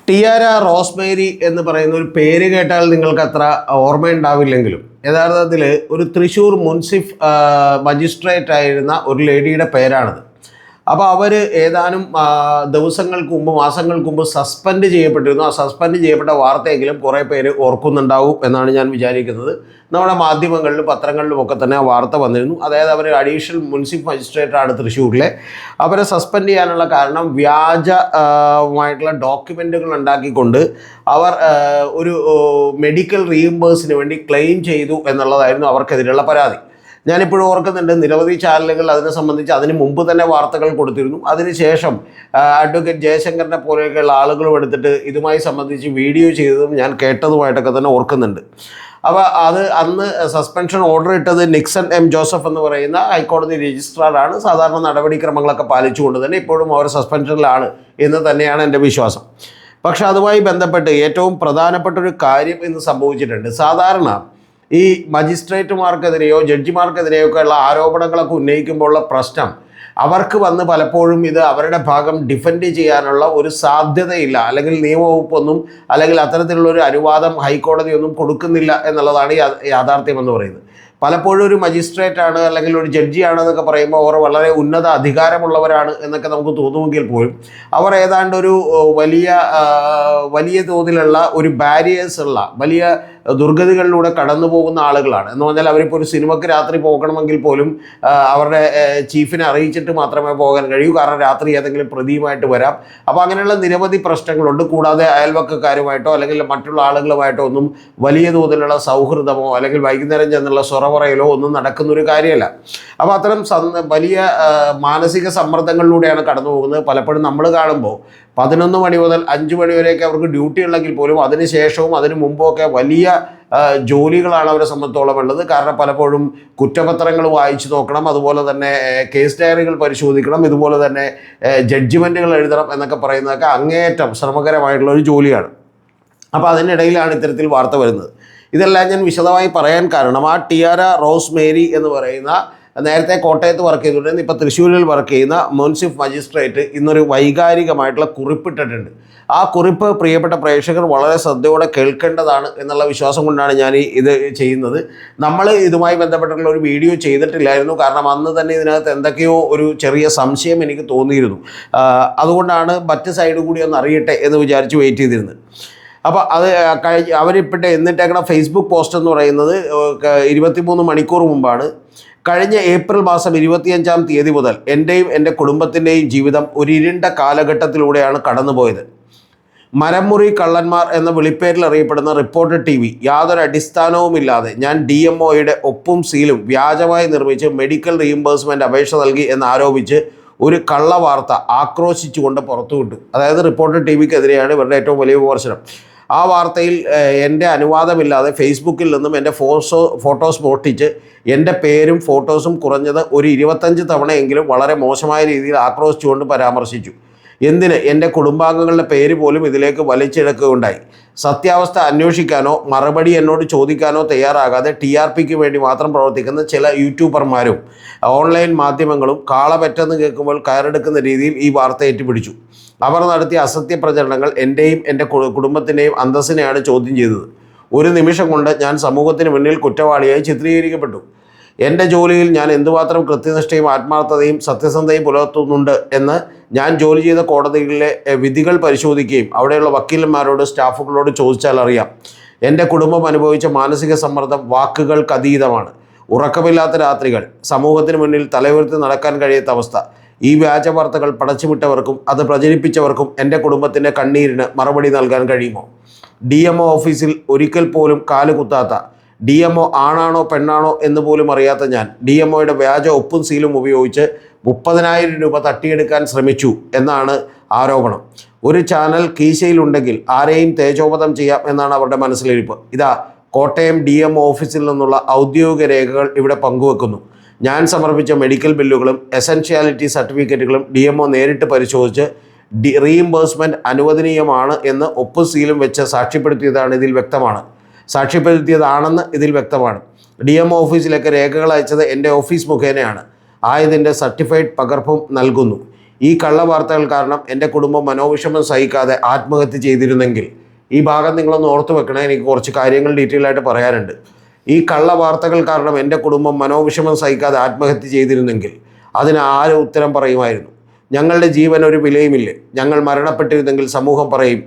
Tiara Rosemary എന്ന് പറയുന്ന ഒരു പേര് കേട്ടാൽ നിങ്ങൾക്ക് അത്ര ഓർമ്മയുണ്ടാവില്ലെങ്കിലും യഥാർത്ഥത്തിൽ ഒരു തൃശ്ശൂർ മുൻസിഫ് മജിസ്ട്രേറ്റ് ആയിരുന്ന ഒരു ലേഡിയുടെ പേരാണിത്. അപ്പോൾ അവർ ഏതാനും ദിവസങ്ങൾക്ക് മുമ്പ് മാസങ്ങൾക്ക് മുമ്പ് സസ്പെൻഡ് ചെയ്യപ്പെട്ടിരുന്നു. ആ സസ്പെൻഡ് ചെയ്യപ്പെട്ട വാർത്തയെങ്കിലും കുറേ പേര് ഓർക്കുന്നുണ്ടാവും എന്നാണ് ഞാൻ വിചാരിക്കുന്നത്. നമ്മുടെ മാധ്യമങ്ങളിലും പത്രങ്ങളിലും ഒക്കെ തന്നെ ആ വാർത്ത വന്നിരുന്നു. അതായത് അവർ അഡീഷണൽ മുൻസിഫ് മജിസ്ട്രേറ്റാണ് തൃശ്ശൂരിലെ. അവരെ സസ്പെൻഡ് ചെയ്യാനുള്ള കാരണം വ്യാജമായിട്ടുള്ള ഡോക്യുമെൻറ്റുകൾ ഉണ്ടാക്കിക്കൊണ്ട് അവർ ഒരു മെഡിക്കൽ റീഇംബേഴ്സിന് വേണ്ടി ക്ലെയിം ചെയ്തു എന്നുള്ളതായിരുന്നു അവർക്കെതിരെയുള്ള പരാതി. ഞാനിപ്പോഴും ഓർക്കുന്നുണ്ട്, നിരവധി ചാനലുകൾ അതിനെ സംബന്ധിച്ച് അതിന് മുമ്പ് തന്നെ വാർത്തകൾ കൊടുത്തിരുന്നു. അതിനുശേഷം അഡ്വക്കേറ്റ് ജയശങ്കറിനെ പോലെയൊക്കെയുള്ള ആളുകളും എടുത്തിട്ട് ഇതുമായി സംബന്ധിച്ച് വീഡിയോ ചെയ്തതും ഞാൻ കേട്ടതുമായിട്ടൊക്കെ തന്നെ ഓർക്കുന്നുണ്ട്. അപ്പോൾ അന്ന് സസ്പെൻഷൻ ഓർഡർ ഇട്ടത് നിക്സൺ എം ജോസഫ് എന്ന് പറയുന്ന ഹൈക്കോടതി രജിസ്ട്രാറാണ്. സാധാരണ നടപടിക്രമങ്ങളൊക്കെ പാലിച്ചുകൊണ്ട് തന്നെ ഇപ്പോഴും അവർ സസ്പെൻഷനിലാണ് എന്ന് തന്നെയാണ് എൻ്റെ വിശ്വാസം. പക്ഷെ അതുമായി ബന്ധപ്പെട്ട് ഏറ്റവും പ്രധാനപ്പെട്ട ഒരു കാര്യം ഇന്ന് സംഭവിച്ചിട്ടുണ്ട്. സാധാരണ ഈ മജിസ്ട്രേറ്റുമാർക്കെതിരെയോ ജഡ്ജിമാർക്കെതിരെയോ ഒക്കെ ഉള്ള ആരോപണങ്ങളൊക്കെ ഉന്നയിക്കുമ്പോഴുള്ള പ്രശ്നം, അവർക്ക് വന്ന് പലപ്പോഴും ഇത് അവരുടെ ഭാഗം ഡിഫെൻഡ് ചെയ്യാനുള്ള ഒരു സാധ്യതയില്ല, അല്ലെങ്കിൽ നിയമവകുപ്പൊന്നും അല്ലെങ്കിൽ അത്തരത്തിലുള്ള ഒരു അനുവാദം ഹൈക്കോടതിയൊന്നും കൊടുക്കുന്നില്ല എന്നുള്ളതാണ് യാഥാർത്ഥ്യം എന്ന് പറയുന്നത്. പലപ്പോഴും ഒരു മജിസ്ട്രേറ്റാണ് അല്ലെങ്കിൽ ഒരു ജഡ്ജിയാണെന്നൊക്കെ പറയുമ്പോൾ അവർ വളരെ ഉന്നത അധികാരമുള്ളവരാണ് എന്നൊക്കെ നമുക്ക് തോന്നുമെങ്കിൽ പോലും അവർ ഏതാണ്ട് ഒരു വലിയ തോതിലുള്ള ഒരു ബാരിയേഴ്സ് ഉള്ള വലിയ ദുർഗതികളിലൂടെ കടന്നു പോകുന്ന ആളുകളാണ്. എന്ന് പറഞ്ഞാൽ അവരിപ്പോൾ ഒരു സിനിമയ്ക്ക് രാത്രി പോകണമെങ്കിൽ പോലും അവരുടെ ചീഫിനെ അറിയിച്ചിട്ട് മാത്രമേ പോകാൻ കഴിയൂ, കാരണം രാത്രി ഏതെങ്കിലും പ്രതിയുമായിട്ട് വരാം. അപ്പോൾ അങ്ങനെയുള്ള നിരവധി പ്രശ്നങ്ങളുണ്ട്. കൂടാതെ അയൽവക്കക്കാരുമായിട്ടോ അല്ലെങ്കിൽ മറ്റുള്ള ആളുകളുമായിട്ടോ ഒന്നും വലിയ തോതിലുള്ള സൗഹൃദമോ അല്ലെങ്കിൽ വൈകുന്നേരം ചെന്നുള്ള പറയലോ ഒന്നും നടക്കുന്നൊരു കാര്യമല്ല. അപ്പോൾ അത്തരം വലിയ മാനസിക സമ്മർദ്ദങ്ങളിലൂടെയാണ് കടന്നു പോകുന്നത്. പലപ്പോഴും നമ്മൾ കാണുമ്പോൾ 11 മണി മുതൽ 5 മണി വരെയൊക്കെ അവർക്ക് ഡ്യൂട്ടി ഉണ്ടെങ്കിൽ പോലും അതിനുശേഷവും അതിനു മുമ്പൊക്കെ വലിയ ജോലികളാണ് അവരെ സംബന്ധിച്ചോളം ഉള്ളത്. കാരണം പലപ്പോഴും കുറ്റപത്രങ്ങൾ വായിച്ചു നോക്കണം, അതുപോലെ തന്നെ കേസ് ഡയറികൾ പരിശോധിക്കണം, ഇതുപോലെ തന്നെ ജഡ്ജിമെൻറ്റുകൾ എഴുതണം എന്നൊക്കെ പറയുന്നതൊക്കെ അങ്ങേയറ്റം ശ്രമകരമായിട്ടുള്ള ഒരു ജോലിയാണ്. അപ്പോൾ അതിനിടയിലാണ് ഇത്തരത്തിൽ വാർത്ത വരുന്നത്. ഇതെല്ലാം ഞാൻ വിശദമായി പറയാൻ കാരണം, ആ ടിയാര റോസ്മേരി എന്ന് പറയുന്ന നേരത്തെ കോട്ടയത്ത് വർക്ക് ചെയ്തിട്ടുണ്ട്, ഇപ്പോൾ തൃശ്ശൂരിൽ വർക്ക് ചെയ്യുന്ന മുൻസിഫ് മജിസ്ട്രേറ്റ് ഇന്നൊരു വൈകാരികമായിട്ടുള്ള കുറിപ്പിട്ടിട്ടുണ്ട്. ആ കുറിപ്പ് പ്രിയപ്പെട്ട പ്രേക്ഷകർ വളരെ ശ്രദ്ധയോടെ കേൾക്കേണ്ടതാണ് എന്നുള്ള വിശ്വാസം കൊണ്ടാണ് ഞാൻ ഇത് ചെയ്യുന്നത്. നമ്മൾ ഇതുമായി ബന്ധപ്പെട്ടുള്ള ഒരു വീഡിയോ ചെയ്തിട്ടില്ലായിരുന്നു, കാരണം അന്ന് തന്നെ ഇതിനകത്ത് എന്തൊക്കെയോ ഒരു ചെറിയ സംശയം എനിക്ക് തോന്നിയിരുന്നു. അതുകൊണ്ടാണ് മറ്റ് സൈഡ് കൂടി ഒന്ന് അറിയട്ടെ എന്ന് വിചാരിച്ച് വെയിറ്റ് ചെയ്തിരുന്നത്. അപ്പോൾ അവരിപ്പോഴത്തെ എന്നിട്ടേക്കണ ഫേസ്ബുക്ക് പോസ്റ്റ് എന്ന് പറയുന്നത് 23 മണിക്കൂർ മുമ്പാണ്. കഴിഞ്ഞ ഏപ്രിൽ മാസം 25-ാം തീയതി മുതൽ എൻ്റെയും എൻ്റെ കുടുംബത്തിൻ്റെയും ജീവിതം ഒരു ഇരുണ്ട കാലഘട്ടത്തിലൂടെയാണ് കടന്നുപോയത്. മരമുറി കള്ളന്മാർ എന്ന വിളിപ്പേരിൽ അറിയപ്പെടുന്ന റിപ്പോർട്ടർ TV യാതൊരു അടിസ്ഥാനവുമില്ലാതെ ഞാൻ DMOയുടെ ഒപ്പും സീലും വ്യാജമായി നിർമ്മിച്ച് മെഡിക്കൽ റീഇംബേഴ്സ്മെൻറ്റ് അപേക്ഷ നൽകി എന്നാരോപിച്ച് ഒരു കള്ളവാർത്ത ആക്രോശിച്ചുകൊണ്ട് പുറത്തുവിട്ടു. അതായത് റിപ്പോർട്ടർ TVക്കെതിരെയാണ് ഇവരുടെ ഏറ്റവും വലിയ വിമർശനം. ആ വാർത്തയിൽ എൻ്റെ അനുവാദമില്ലാതെ ഫേസ്ബുക്കിൽ നിന്നും എൻ്റെ ഫോട്ടോസ് മോഷ്ടിച്ച് എൻ്റെ പേരും ഫോട്ടോസും കുറഞ്ഞത് ഒരു 25 തവണയെങ്കിലും വളരെ മോശമായ രീതിയിൽ ആക്രോശിച്ചുകൊണ്ട് പരാമർശിച്ചു. എന്തിന്? എൻ്റെ കുടുംബാംഗങ്ങളുടെ പേര് പോലും ഇതിലേക്ക് വലിച്ചിഴക്കുകയുണ്ടായി. സത്യാവസ്ഥ അന്വേഷിക്കാനോ മറുപടി എന്നോട് ചോദിക്കാനോ തയ്യാറാകാതെ TRPക്ക് വേണ്ടി മാത്രം പ്രവർത്തിക്കുന്ന ചില യൂട്യൂബർമാരും ഓൺലൈൻ മാധ്യമങ്ങളും കാളപെറ്റെന്ന് കേൾക്കുമ്പോൾ കയറെടുക്കുന്ന രീതിയിൽ ഈ വാർത്ത ഏറ്റുപിടിച്ചു. അവർ നടത്തിയ അസത്യ പ്രചരണങ്ങൾ എൻ്റെയും എൻ്റെ കുടുംബത്തിൻ്റെയും അന്തസ്സിനെയാണ് ചോദ്യം ചെയ്തത്. ഒരു നിമിഷം കൊണ്ട് ഞാൻ സമൂഹത്തിന് മുന്നിൽ കുറ്റവാളിയായി ചിത്രീകരിക്കപ്പെട്ടു. എൻ്റെ ജോലിയിൽ ഞാൻ എന്തുമാത്രം കൃത്യനിഷ്ഠയും ആത്മാർത്ഥതയും സത്യസന്ധതയും പുലർത്തുന്നുണ്ട് എന്ന് ഞാൻ ജോലി ചെയ്ത കോടതികളിലെ വിധികൾ പരിശോധിക്കുകയും അവിടെയുള്ള വക്കീലന്മാരോട് സ്റ്റാഫുകളോട് ചോദിച്ചാൽ അറിയാം. എൻ്റെ കുടുംബം അനുഭവിച്ച മാനസിക സമ്മർദ്ദം വാക്കുകൾക്കതീതമാണ്. ഉറക്കമില്ലാത്ത രാത്രികൾ, സമൂഹത്തിന് മുന്നിൽ തലയുയർത്തി നടക്കാൻ കഴിയാത്ത അവസ്ഥ. ഈ വ്യാജ വാർത്തകൾ പടച്ചുവിട്ടവർക്കും അത് പ്രചരിപ്പിച്ചവർക്കും എൻ്റെ കുടുംബത്തിൻ്റെ കണ്ണീരിന് മറുപടി നൽകാൻ കഴിയുമോ? DMO ഓഫീസിൽ ഒരിക്കൽ പോലും കാലുകുത്താത്ത, DMO ആണാണോ പെണ്ണാണോ എന്ന് പോലും അറിയാത്ത ഞാൻ DMOയുടെ വ്യാജ ഒപ്പും സീലും ഉപയോഗിച്ച് 30,000 രൂപ തട്ടിയെടുക്കാൻ ശ്രമിച്ചു എന്നാണ് ആരോപണം. ഒരു ചാനൽ കീശയിലുണ്ടെങ്കിൽ ആരെയും തേജോവധം ചെയ്യാം എന്നാണ് അവരുടെ മനസ്സിലിരിപ്പ്. ഇതാ കോട്ടയം DMO ഓഫീസിൽ നിന്നുള്ള ഔദ്യോഗിക രേഖകൾ ഇവിടെ പങ്കുവെക്കുന്നു. ഞാൻ സമർപ്പിച്ച മെഡിക്കൽ ബില്ലുകളും എസൻഷ്യാലിറ്റി സർട്ടിഫിക്കറ്റുകളും DMO നേരിട്ട് പരിശോധിച്ച് റീഇംബേഴ്സ്മെൻറ്റ് അനുവദനീയമാണ് എന്ന് ഒപ്പും സീലും വെച്ച് സാക്ഷ്യപ്പെടുത്തിയതാണെന്ന് ഇതിൽ വ്യക്തമാണ്. DMO ഓഫീസിലേക്ക് രേഖകൾ അയച്ചത് എൻ്റെ ഓഫീസ് മുഖേനയാണ്. ആയതിൻ്റെ സർട്ടിഫൈഡ് പകർപ്പും നൽകുന്നു. ഈ കള്ളവാർത്തകൾ കാരണം എൻ്റെ കുടുംബം മനോവിഷമം സഹിക്കാതെ ആത്മഹത്യ ചെയ്തിരുന്നെങ്കിൽ, ഈ ഭാഗം നിങ്ങളൊന്ന് ഓർത്തു വെക്കണേ, എനിക്ക് കുറച്ച് കാര്യങ്ങൾ ഡീറ്റെയിൽ ആയിട്ട് പറയാനുണ്ട്. ഈ കള്ളവാർത്തകൾ കാരണം എൻ്റെ കുടുംബം മനോവിഷമം സഹിക്കാതെ ആത്മഹത്യ ചെയ്തിരുന്നെങ്കിൽ അതിന് ആര് ഉത്തരം പറയുമായിരുന്നു? ഞങ്ങളുടെ ജീവൻ ഒരു വിലയുമില്ലേ? ഞങ്ങൾ മരണപ്പെട്ടിരുന്നെങ്കിൽ സമൂഹം പറയും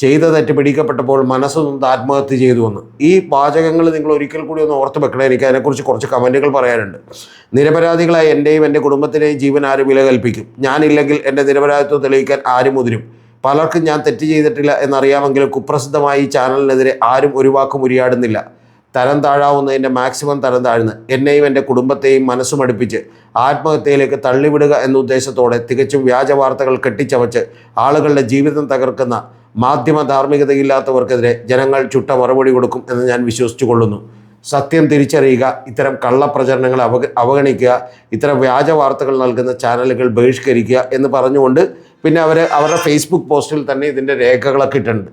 ചെയ്ത തെറ്റ് പിടിക്കപ്പെട്ടപ്പോൾ മനസ്സ് നൊന്ത് ആത്മഹത്യ ചെയ്തുവെന്ന്. ഈ വാചകങ്ങൾ നിങ്ങൾ ഒരിക്കൽ കൂടി ഒന്ന് ഓർത്ത് വെക്കണേ. എനിക്ക് അതിനെക്കുറിച്ച് കുറച്ച് കമൻറ്റുകൾ പറയാനുണ്ട്. നിരപരാധികളായ എൻ്റെയും എൻ്റെ കുടുംബത്തിൻ്റെയും ജീവൻ ആര് വില കൽപ്പിക്കും? ഞാനില്ലെങ്കിൽ എൻ്റെ നിരപരാധിത്വം തെളിയിക്കാൻ ആര് മുതിരും? പലർക്കും ഞാൻ തെറ്റ് ചെയ്തിട്ടില്ല എന്നറിയാമെങ്കിലും കുപ്രസിദ്ധമായ ഈ ചാനലിനെതിരെ ആരും ഒരു വാക്കും ഉരിയാടുന്നില്ല. തരം താഴാവുന്നതിൻ്റെ മാക്സിമം തരം താഴ്ന്ന് എന്നെയും എൻ്റെ കുടുംബത്തെയും മനസ്സുമടുപ്പിച്ച് ആത്മഹത്യയിലേക്ക് തള്ളിവിടുക എന്ന ഉദ്ദേശത്തോടെ തികച്ചും വ്യാജ വാർത്തകൾ കെട്ടിച്ചവച്ച് ആളുകളുടെ ജീവിതം തകർക്കുന്ന മാധ്യമ ധാർമ്മികതയില്ലാത്തവർക്കെതിരെ ജനങ്ങൾ ചുട്ട മറുപടി കൊടുക്കും എന്ന് ഞാൻ വിശ്വസിച്ചു കൊള്ളുന്നു. സത്യം തിരിച്ചറിയുക, ഇത്തരം കള്ളപ്രചരണങ്ങൾ അവഗണിക്കുക, ഇത്തരം വ്യാജ വാർത്തകൾ നൽകുന്ന ചാനലുകൾ ബഹിഷ്കരിക്കുക എന്ന് പറഞ്ഞുകൊണ്ട് പിന്നെ അവരുടെ ഫേസ്ബുക്ക് പോസ്റ്റിൽ തന്നെ ഇതിൻ്റെ രേഖകളൊക്കെ ഇട്ടിട്ടുണ്ട്.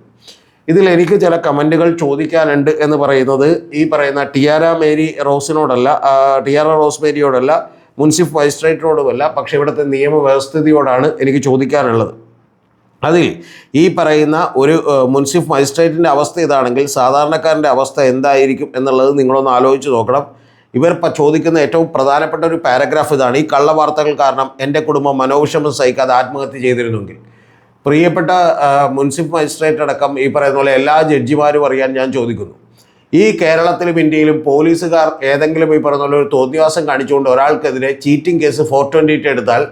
ഇതിൽ എനിക്ക് ചില കമൻറ്റുകൾ ചോദിക്കാനുണ്ട് എന്ന് പറയുന്നത് ഈ പറയുന്ന ടിയാര റോസ് മേരിയോടല്ല, മുൻസിഫ് മജിസ്ട്രേറ്റിനോടുമല്ല, പക്ഷേ ഇവിടുത്തെ നിയമവ്യവസ്ഥിതിയോടാണ് എനിക്ക് ചോദിക്കാനുള്ളത്. അതിൽ ഈ പറയുന്ന ഒരു മുൻസിഫ് മജിസ്ട്രേറ്റിൻ്റെ അവസ്ഥ ഇതാണെങ്കിൽ സാധാരണക്കാരൻ്റെ അവസ്ഥ എന്തായിരിക്കും എന്നുള്ളത് നിങ്ങളൊന്ന് ആലോചിച്ച് നോക്കണം. ഇവർ ചോദിക്കുന്ന ഏറ്റവും പ്രധാനപ്പെട്ട ഒരു പാരഗ്രാഫ് ഇതാണ്: ഈ കള്ളവാർത്തകൾ കാരണം എൻ്റെ കുടുംബം മനോവിഷമം സഹിക്കാതെ ആത്മഹത്യ ചെയ്തിരുന്നെങ്കിൽ. പ്രിയപ്പെട്ട മുൻസിഫ് മജിസ്ട്രേറ്റ് അടക്കം ഈ പറയുന്ന പോലെ എല്ലാ ജഡ്ജിമാരും അറിയാൻ ഞാൻ ചോദിക്കുന്നു, ഈ കേരളത്തിലും ഇന്ത്യയിലും പോലീസുകാർ ഏതെങ്കിലും ഈ പറയുന്ന പോലെ ഒരു തോന്നിവാസം കാണിച്ചുകൊണ്ട് ഒരാൾക്കെതിരെ ചീറ്റിംഗ് കേസ് 428 എടുത്താൽ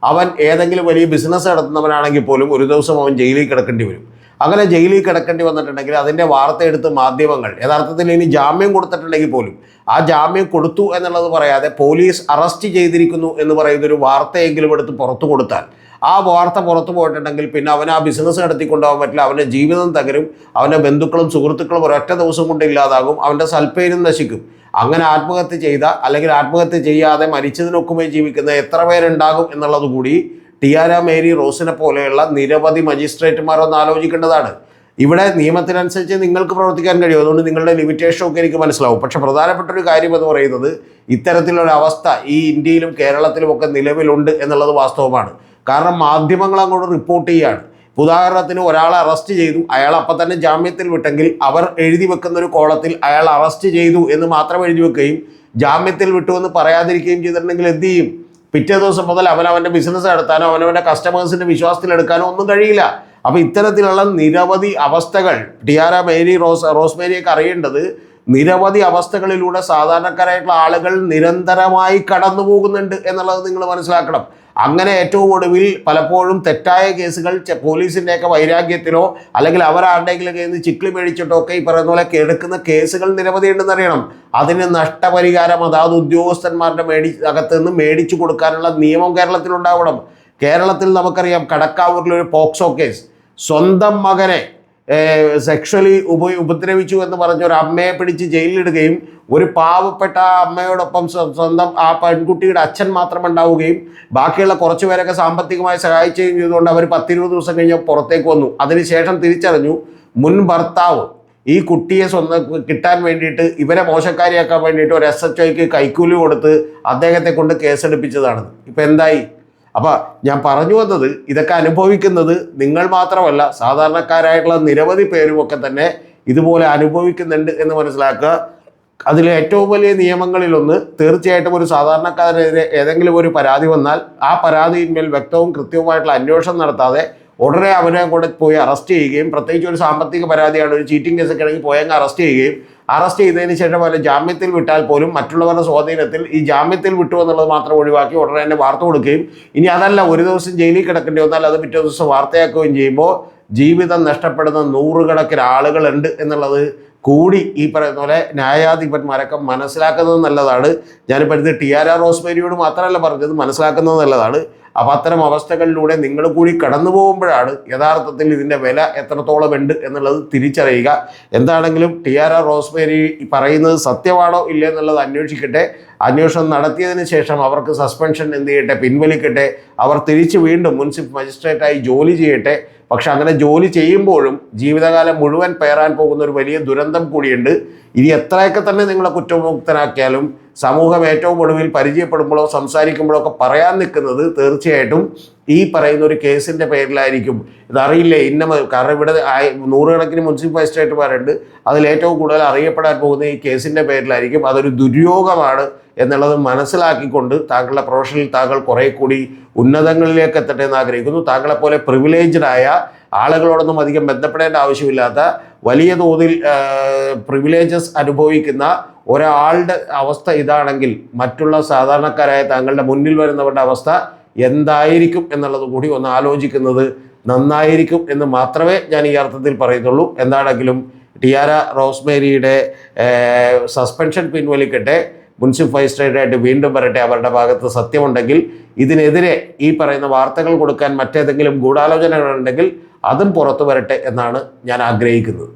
അവൻ ഏതെങ്കിലും വലിയ ബിസിനസ് നടത്തുന്നവനാണെങ്കിൽ പോലും ഒരു ദിവസം അവൻ ജയിലിൽ കിടക്കേണ്ടി വരും. അങ്ങനെ ജയിലിൽ കിടക്കേണ്ടി വന്നിട്ടുണ്ടെങ്കിൽ അതിൻ്റെ വാർത്ത എടുത്ത് മാധ്യമങ്ങൾ യഥാർത്ഥത്തിൽ ഇനി ജാമ്യം കൊടുത്തിട്ടുണ്ടെങ്കിൽ പോലും ആ ജാമ്യം കൊടുത്തു എന്നുള്ളത് പറയാതെ പോലീസ് അറസ്റ്റ് ചെയ്തിരിക്കുന്നു എന്ന് പറയുന്നൊരു വാർത്തയെങ്കിലും എടുത്ത് പുറത്തു കൊടുത്താൽ, ആ വാർത്ത പുറത്തു പോയിട്ടുണ്ടെങ്കിൽ പിന്നെ അവൻ ആ ബിസിനസ് നടത്തിക്കൊണ്ടുപോകാൻ പറ്റില്ല, അവൻ്റെ ജീവിതം തകരും, അവൻ്റെ ബന്ധുക്കളും സുഹൃത്തുക്കളും ഒരൊറ്റ ദിവസം കൊണ്ട് ഇല്ലാതാകും, അവൻ്റെ സൽപ്പേരും നശിക്കും. അങ്ങനെ ആത്മഹത്യ ചെയ്ത അല്ലെങ്കിൽ ആത്മഹത്യ ചെയ്യാതെ മരിച്ചതിനൊക്കുമേ ജീവിക്കുന്ന എത്ര പേരുണ്ടാകും എന്നുള്ളത് കൂടി ടിയാര മേരി റോസിനെ പോലെയുള്ള നിരവധി മജിസ്ട്രേറ്റുമാർ ഒന്ന് ആലോചിക്കേണ്ടതാണ്. ഇവിടെ നിയമത്തിനനുസരിച്ച് നിങ്ങൾക്ക് പ്രവർത്തിക്കാൻ കഴിയും, അതുകൊണ്ട് നിങ്ങളുടെ ലിമിറ്റേഷനൊക്കെ എനിക്ക് മനസ്സിലാവും. പക്ഷേ പ്രധാനപ്പെട്ട ഒരു കാര്യം എന്ന് പറയുന്നത് ഇത്തരത്തിലൊരവസ്ഥ ഈ ഇന്ത്യയിലും കേരളത്തിലും ഒക്കെ നിലവിലുണ്ട് എന്നുള്ളത് വാസ്തവമാണ്. കാരണം മാധ്യമങ്ങൾ അങ്ങോട്ട് റിപ്പോർട്ട് ചെയ്യുകയാണ്. ഉദാഹരണത്തിന് ഒരാളെ അറസ്റ്റ് ചെയ്തു, അയാൾ അപ്പം തന്നെ ജാമ്യത്തിൽ വിട്ടെങ്കിൽ അവർ എഴുതി വെക്കുന്ന ഒരു കോളത്തിൽ അയാൾ അറസ്റ്റ് ചെയ്തു എന്ന് മാത്രം എഴുതി വെക്കുകയും ജാമ്യത്തിൽ വിട്ടുവെന്ന് പറയാതിരിക്കുകയും ചെയ്തിട്ടുണ്ടെങ്കിൽ എന്ത് ചെയ്യും? പിറ്റേ ദിവസം മുതൽ അവനവൻ്റെ ബിസിനസ് നടത്താനോ അവനവൻ്റെ കസ്റ്റമേഴ്സിൻ്റെ വിശ്വാസത്തിലെടുക്കാനോ ഒന്നും കഴിയില്ല. അപ്പോൾ ഇത്തരത്തിലുള്ള നിരവധി അവസ്ഥകൾ ടിയാര മേരി റോസ്മേരിയൊക്കെ അറിയേണ്ടത്, നിരവധി അവസ്ഥകളിലൂടെ സാധാരണക്കാരായിട്ടുള്ള ആളുകൾ നിരന്തരമായി കടന്നു പോകുന്നുണ്ട് എന്നുള്ളത് നിങ്ങൾ മനസ്സിലാക്കണം. അങ്ങനെ ഏറ്റവും ഒടുവിൽ പലപ്പോഴും തെറ്റായ കേസുകൾ പോലീസിൻ്റെയൊക്കെ വൈരാഗ്യത്തിലോ അല്ലെങ്കിൽ അവരാരുടെയെങ്കിലും കയ്യിൽ നിന്ന് ചിക്ലി മേടിച്ചിട്ടോ ഒക്കെ ഈ പറയുന്ന പോലെ എടുക്കുന്ന കേസുകൾ നിരവധി ഉണ്ടെന്നറിയണം. അതിന് നഷ്ടപരിഹാരം അതാത് ഉദ്യോഗസ്ഥന്മാരുടെ അകത്ത് നിന്ന് മേടിച്ചു കൊടുക്കാനുള്ള നിയമം കേരളത്തിലുണ്ടാവണം. കേരളത്തിൽ നമുക്കറിയാം, കടക്കാവൂരിലൊരു പോക്സോ കേസ്, സ്വന്തം മകനെ സെക്ഷലി ഉപദ്രവിച്ചു എന്ന് പറഞ്ഞ ഒരു അമ്മയെ പിടിച്ച് ജയിലിലിടുകയും ഒരു പാവപ്പെട്ട അമ്മയോടൊപ്പം സ്വന്തം ആ പെൺകുട്ടിയുടെ അച്ഛൻ മാത്രം ഉണ്ടാവുകയും ബാക്കിയുള്ള കുറച്ച് പേരൊക്കെ സാമ്പത്തികമായി സഹായിക്കുകയും ചെയ്തുകൊണ്ട് അവർ 10-20 ദിവസം കഴിഞ്ഞ് പുറത്തേക്ക് വന്നു. അതിനുശേഷം തിരിച്ചറിഞ്ഞു മുൻ ഭർത്താവ് ഈ കുട്ടിയെ കിട്ടാൻ വേണ്ടിയിട്ട് ഇവരെ മോശക്കാരിയാക്കാൻ വേണ്ടിയിട്ട് ഒരു SHOയ്ക്ക് കൈക്കൂലി കൊടുത്ത് അദ്ദേഹത്തെ കൊണ്ട് കേസെടുപ്പിച്ചതാണ്. ഇപ്പം എന്തായി? അപ്പോൾ ഞാൻ പറഞ്ഞു വന്നത്, ഇതൊക്കെ അനുഭവിക്കുന്നത് നിങ്ങൾ മാത്രമല്ല, സാധാരണക്കാരായിട്ടുള്ള നിരവധി പേരുമൊക്കെ തന്നെ ഇതുപോലെ അനുഭവിക്കുന്നുണ്ട് എന്ന് മനസ്സിലാക്കുക. അതിൽ ഏറ്റവും വലിയ നിയമങ്ങളിലൊന്ന്, തീർച്ചയായിട്ടും ഒരു സാധാരണക്കാരനെതിരെ ഏതെങ്കിലും ഒരു പരാതി വന്നാൽ ആ പരാതിയിന്മേൽ വ്യക്തവും കൃത്യവുമായിട്ടുള്ള അന്വേഷണം നടത്താതെ ഉടനെ അവനെ കൂടെ പോയി അറസ്റ്റ് ചെയ്യുകയും, പ്രത്യേകിച്ച് ഒരു സാമ്പത്തിക പരാതിയാണ്, ഒരു ചീറ്റിംഗ് കേസൊക്കെ ആണെങ്കിൽ പോയങ്ങ് അറസ്റ്റ് ചെയ്യുകയും, അറസ്റ്റ് ചെയ്തതിന് ശേഷം വല്ല ജാമ്യത്തിൽ വിട്ടാൽ പോലും മറ്റുള്ളവരുടെ സ്വാധീനത്തിൽ ഈ ജാമ്യത്തിൽ വിട്ടു എന്നുള്ളത് മാത്രം ഒഴിവാക്കി ഉടനെ തന്നെ വാർത്ത കൊടുക്കുകയും, ഇനി അതല്ല ഒരു ദിവസം ജയിലിൽ കിടക്കേണ്ടി വന്നാൽ അത് പിറ്റേ ദിവസം വാർത്തയാക്കുകയും ചെയ്യുമ്പോൾ ജീവിതം നഷ്ടപ്പെടുന്ന നൂറുകണക്കിന് ആളുകളുണ്ട് എന്നുള്ളത് കൂടി ഈ പറയുന്ന പോലെ ന്യായാധിപന്മാരൊക്കെ മനസ്സിലാക്കുന്നത് നല്ലതാണ്. ഞാനിപ്പോൾ ഇത് ടിയാര റോസ്മേരിയോട് മാത്രമല്ല പറഞ്ഞത്, മനസ്സിലാക്കുന്നത് നല്ലതാണ്. അപ്പോൾ അത്തരം അവസ്ഥകളിലൂടെ നിങ്ങൾ കൂടി കടന്നു പോകുമ്പോഴാണ് യഥാർത്ഥത്തിൽ ഇതിൻ്റെ വില എത്രത്തോളം ഉണ്ട് എന്നുള്ളത് തിരിച്ചറിയുക. എന്താണെങ്കിലും ടിയാര റോസ്മേരി പറയുന്നത് സത്യമാണോ ഇല്ല എന്നുള്ളത് അന്വേഷിക്കട്ടെ. അന്വേഷണം നടത്തിയതിന് ശേഷം അവർക്ക് സസ്പെൻഷൻ എന്ത് ചെയ്യട്ടെ, പിൻവലിക്കട്ടെ. അവർ തിരിച്ച് വീണ്ടും മുൻസിഫ് മജിസ്ട്രേറ്റായി ജോലി ചെയ്യട്ടെ. പക്ഷെ അങ്ങനെ ജോലി ചെയ്യുമ്പോഴും ജീവിതകാലം മുഴുവൻ പേറാൻ പോകുന്ന ഒരു വലിയ ദുരന്തം കൂടിയുണ്ട്. ഇനി എത്രയൊക്കെ തന്നെ നിങ്ങളെ കുറ്റമുക്തനാക്കിയാലും സമൂഹം ഏറ്റവും ഒടുവിൽ പരിചയപ്പെടുമ്പോഴോ സംസാരിക്കുമ്പോഴോ ഒക്കെ പറയാൻ നിൽക്കുന്നത് തീർച്ചയായിട്ടും ഈ പറയുന്ന ഒരു കേസിൻ്റെ പേരിലായിരിക്കും. ഇതറിയില്ലേ കാരണം ഇവിടെ നൂറുകണക്കിന് മുനിസിപ്പൽ മജിസ്ട്രേറ്റുമാരുണ്ട്. അതിലേറ്റവും കൂടുതൽ അറിയപ്പെടാൻ പോകുന്ന ഈ കേസിൻ്റെ പേരിലായിരിക്കും. അതൊരു ദുര്യോഗമാണ് എന്നുള്ളത് മനസ്സിലാക്കിക്കൊണ്ട് താങ്കളുടെ പ്രൊഫഷനിൽ താങ്കൾ കുറേ കൂടി ഉന്നതങ്ങളിലേക്ക് എത്തട്ടെ എന്ന് ആഗ്രഹിക്കുന്നു. താങ്കളെപ്പോലെ പ്രിവിലേജ്ഡായ ആളുകളോടൊന്നും അധികം ബന്ധപ്പെടേണ്ട ആവശ്യമില്ലാത്ത വലിയ തോതിൽ പ്രിവിലേജസ് അനുഭവിക്കുന്ന ഒരാളുടെ അവസ്ഥ ഇതാണെങ്കിൽ മറ്റുള്ള സാധാരണക്കാരായ താങ്കളുടെ മുന്നിൽ വരുന്നവരുടെ അവസ്ഥ എന്തായിരിക്കും എന്നുള്ളത് കൂടി ഒന്ന് ആലോചിക്കുന്നത് നന്നായിരിക്കും എന്ന് മാത്രമേ ഞാൻ ഈ അർത്ഥത്തിൽ പറയുന്നുള്ളൂ. എന്താണെങ്കിലും ടിയാര റോസ്മേരിയുടെ സസ്പെൻഷൻ പിൻവലിക്കട്ടെ, മുനിസിപ്പൽ മജിസ്ട്രേറ്റായിട്ട് വീണ്ടും വരട്ടെ. അവരുടെ ഭാഗത്ത് സത്യമുണ്ടെങ്കിൽ ഇതിനെതിരെ ഈ പറയുന്ന വാർത്തകൾ കൊടുക്കാൻ മറ്റേതെങ്കിലും ഗൂഢാലോചനകളുണ്ടെങ്കിൽ അതും പുറത്തു വരട്ടെ എന്നാണ് ഞാൻ ആഗ്രഹിക്കുന്നത്.